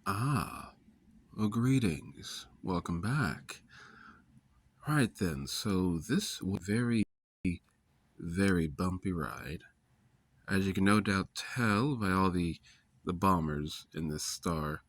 Ah, well, greetings. Welcome back. All right, then. So, this was a very bumpy ride. As you can no doubt tell by all the bombers in this star.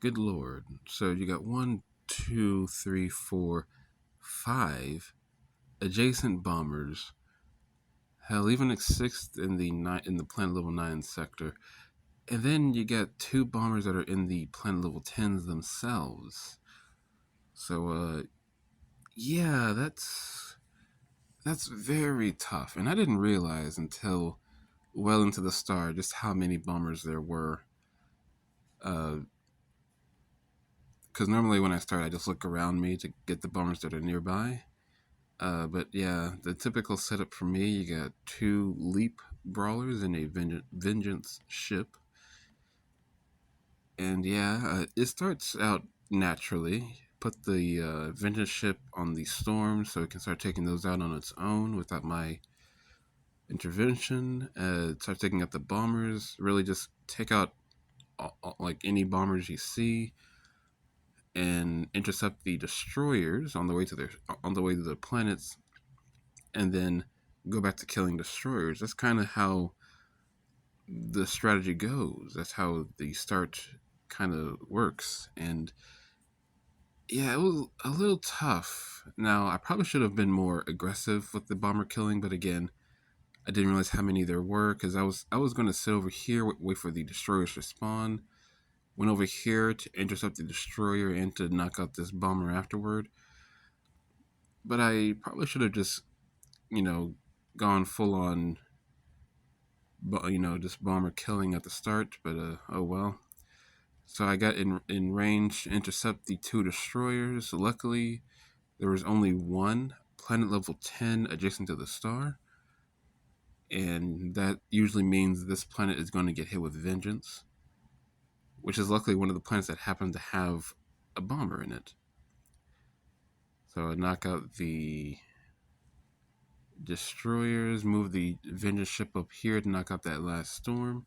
Good lord. So, you got one, two, three, four, five adjacent bombers. Hell, even a sixth in the planet level 9 sector. And then you got two bombers that are in the planet level 10s themselves. So, yeah, that's very tough, and I didn't realize until well into the start just how many bombers there were. Because normally when I start, I just look around me to get the bombers that are nearby. But yeah, the typical setup for me, you got two leap brawlers in a vengeance ship, and yeah, it starts out naturally. Put the vengeance ship on the storm so it can start taking those out on its own without my intervention. Start taking out the bombers. Really, just take out like any bombers you see, and intercept the destroyers on the way to the planets, and then go back to killing destroyers. That's kind of how the strategy goes. That's how the start kind of works. And yeah, it was a little tough. Now, I probably should have been more aggressive with the bomber killing, but again, I didn't realize how many there were because I was going to sit over here, wait for the destroyers to spawn. Went over here to intercept the destroyer and to knock out this bomber afterward. But I probably should have just, you know, gone full on, just bomber killing at the start. But oh well. So I got in range to intercept the two destroyers. Luckily, there was only one planet level 10 adjacent to the star, and that usually means this planet is going to get hit with vengeance, which is luckily one of the planets that happen to have a bomber in it. So I knock out the destroyers, move the vengeance ship up here to knock out that last storm,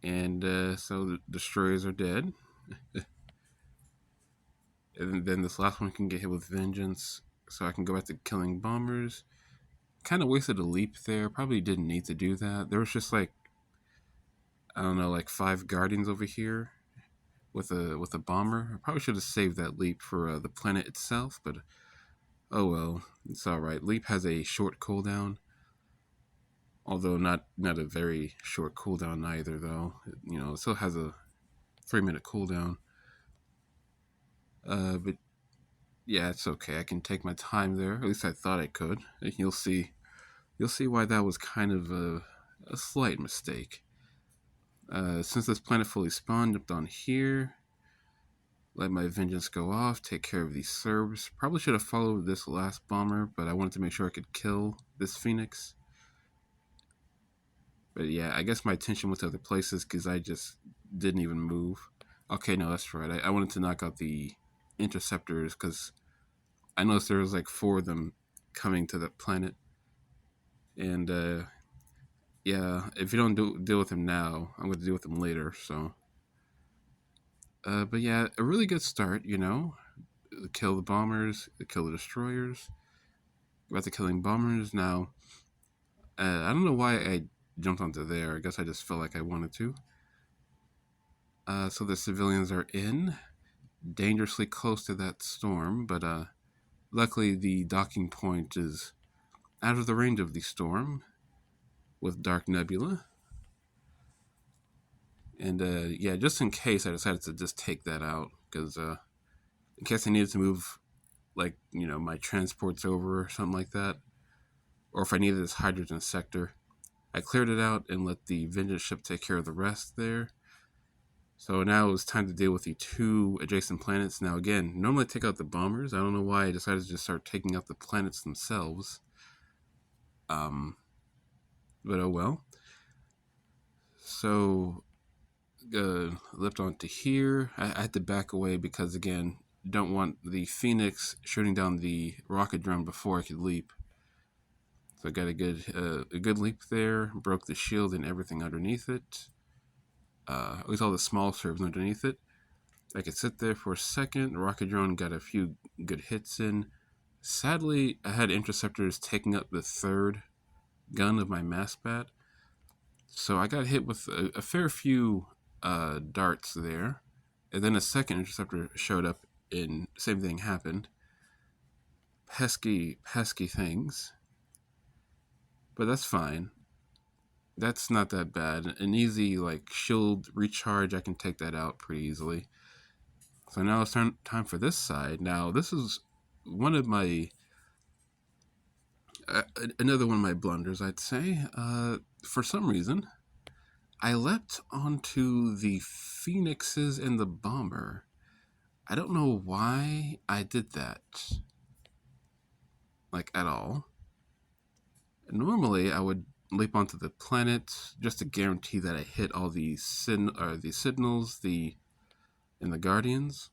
and so the destroyers are dead. And then this last one can get hit with vengeance, so I can go back to killing bombers. Kind of wasted a leap there. Probably didn't need to do that. There was just like, I don't know, like 5 guardians over here with a bomber. I probably should have saved that leap for the planet itself, but oh well, it's all right. Leap has a short cooldown, although not a very short cooldown either. Though it still has a 3-minute cooldown. But yeah, it's okay. I can take my time there. At least I thought I could. You'll see why that was kind of a slight mistake. Since this planet fully spawned, jumped on here. Let my vengeance go off, take care of these Serbs. Probably should have followed this last bomber, but I wanted to make sure I could kill this Phoenix. But yeah, I guess my attention went to other places because I just didn't even move. Okay, no, that's right. I wanted to knock out the interceptors because I noticed there was like 4 of them coming to the planet. And yeah, if you don't deal with them now, I'm going to deal with them later. So, but yeah, a really good start, Kill the bombers, kill the destroyers. About to killing bombers now. I don't know why I jumped onto there. I guess I just felt like I wanted to. So the civilians are in, dangerously close to that storm, but luckily the docking point is out of the range of the storm with Dark Nebula. And yeah, just in case, I decided to just take that out because in case I needed to move, like my transports over or something like that, or if I needed this hydrogen sector, I cleared it out and let the vengeance ship take care of the rest there. So now it was time to deal with the 2 adjacent planets. Now again, normally I take out the bombers. I don't know why I decided to just start taking out the planets themselves. But oh well. So leapt onto here. I had to back away because again, don't want the Phoenix shooting down the rocket drone before I could leap. So I got a good leap there. Broke the shield and everything underneath it. at least all the small servers underneath it. I could sit there for a second. Rocket drone got a few good hits in. Sadly, I had interceptors taking up the third gun of my mass bat, so I got hit with a fair few darts there. And then a second interceptor showed up, and same thing happened. Pesky, pesky things. But that's fine. That's not that bad. An easy like shield recharge, I can take that out pretty easily. So now it's time for this side. Now this is one of my another one of my blunders, I'd say. For some reason, I leapt onto the Phoenixes and the bomber. I don't know why I did that, like at all. Normally, I would leap onto the planet just to guarantee that I hit all the signals, and the guardians.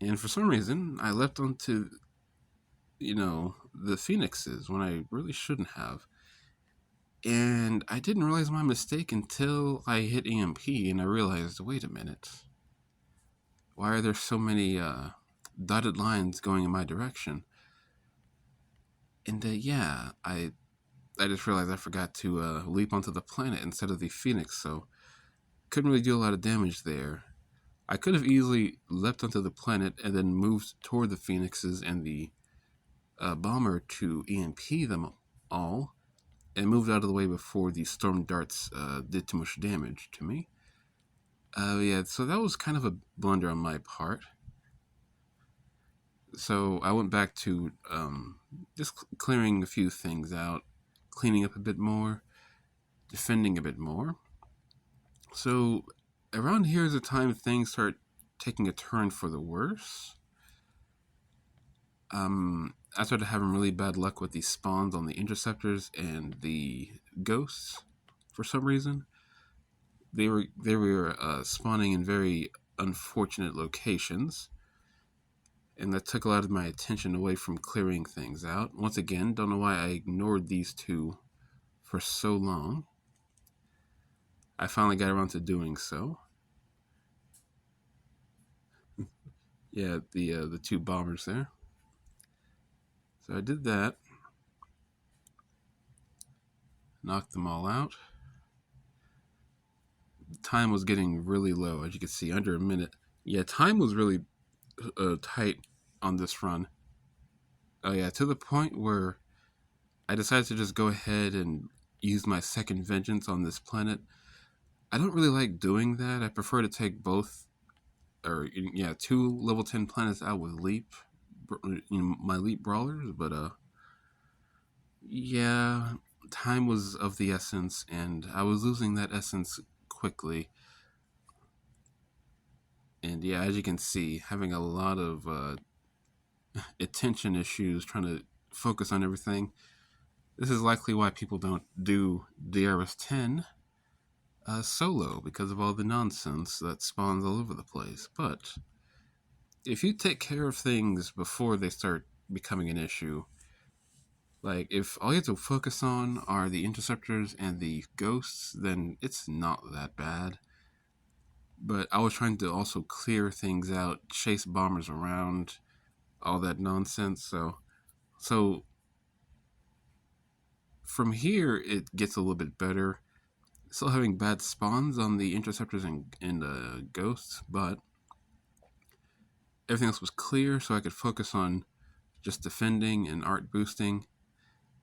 And for some reason, I leapt onto, the Phoenixes when I really shouldn't have. And I didn't realize my mistake until I hit EMP, and I realized, wait a minute, why are there so many dotted lines going in my direction? And yeah, I just realized I forgot to leap onto the planet instead of the Phoenix, so couldn't really do a lot of damage there. I could have easily leapt onto the planet and then moved toward the Phoenixes and the bomber to EMP them all, and moved out of the way before the storm darts did too much damage to me. Yeah, so that was kind of a blunder on my part. So I went back to just clearing a few things out, cleaning up a bit more, defending a bit more. So around here is the time things start taking a turn for the worse. I started having really bad luck with the spawns on the interceptors and the ghosts for some reason. They were spawning in very unfortunate locations, and that took a lot of my attention away from clearing things out. Once again, don't know why I ignored these two for so long. I finally got around to doing so. Yeah, the two bombers there. So I did that. Knocked them all out. Time was getting really low, as you can see, under a minute. Yeah, time was really tight on this run. Oh yeah, to the point where I decided to just go ahead and use my second vengeance on this planet. I don't really like doing that. I prefer to take both, or yeah, 2 level 10 planets out with leap, my leap brawlers. But yeah, time was of the essence, and I was losing that essence quickly. And yeah, as you can see, having a lot of attention issues, trying to focus on everything. This is likely why people don't do DRS10 solo, because of all the nonsense that spawns all over the place. But if you take care of things before they start becoming an issue, like if all you have to focus on are the interceptors and the ghosts, then it's not that bad. But I was trying to also clear things out, chase bombers around, all that nonsense. So from here, it gets a little bit better. Still having bad spawns on the interceptors and ghosts, but everything else was clear, so I could focus on just defending and art boosting.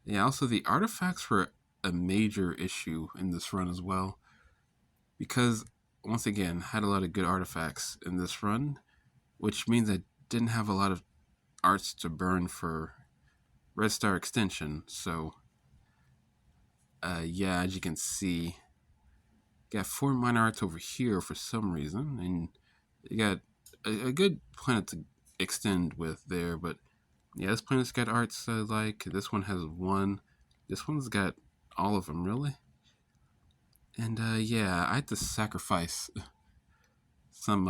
Yeah, also the artifacts were a major issue in this run as well, because once again, had a lot of good artifacts in this run, which means I didn't have a lot of arts to burn for Red Star extension. So yeah, as you can see, got 4 minor arts over here for some reason, and you got a good planet to extend with there. But yeah, this planet's got arts I like. This one has 1. This one's got all of them, really. And yeah, I had to sacrifice some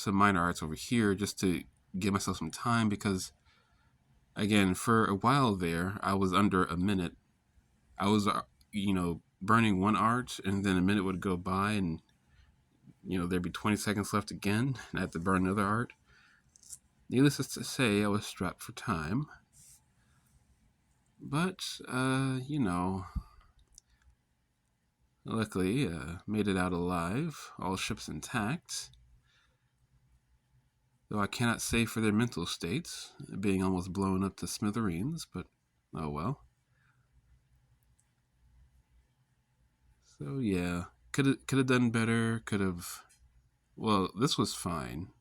minor arts over here just to give myself some time, because again, for a while there, I was under a minute. I was burning one art, and then a minute would go by, and there'd be 20 seconds left again, and I had to burn another art. Needless to say, I was strapped for time. But, luckily, made it out alive, all ships intact. Though I cannot say for their mental states, being almost blown up to smithereens, but oh well. So yeah, could have done better. Could have. Well, this was fine.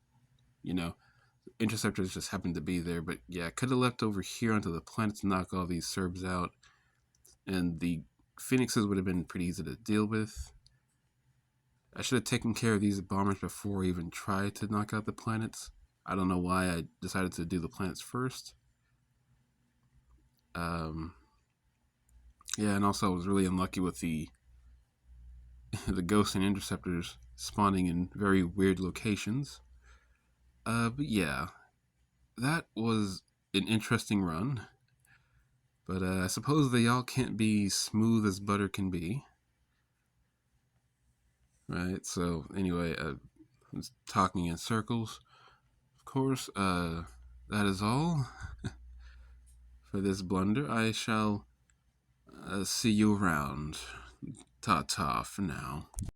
Interceptors just happened to be there, but yeah, could have left over here onto the planet to knock all these Serbs out, and the Phoenixes would have been pretty easy to deal with. I should have taken care of these bombers before I even tried to knock out the planets. I don't know why I decided to do the planets first. Yeah, and also I was really unlucky with the the ghosts and interceptors spawning in very weird locations. But yeah, that was an interesting run. But I suppose they all can't be smooth as butter can be. Right, so anyway, I was talking in circles. Of course, that is all for this blunder. I shall see you around. Ta-ta for now.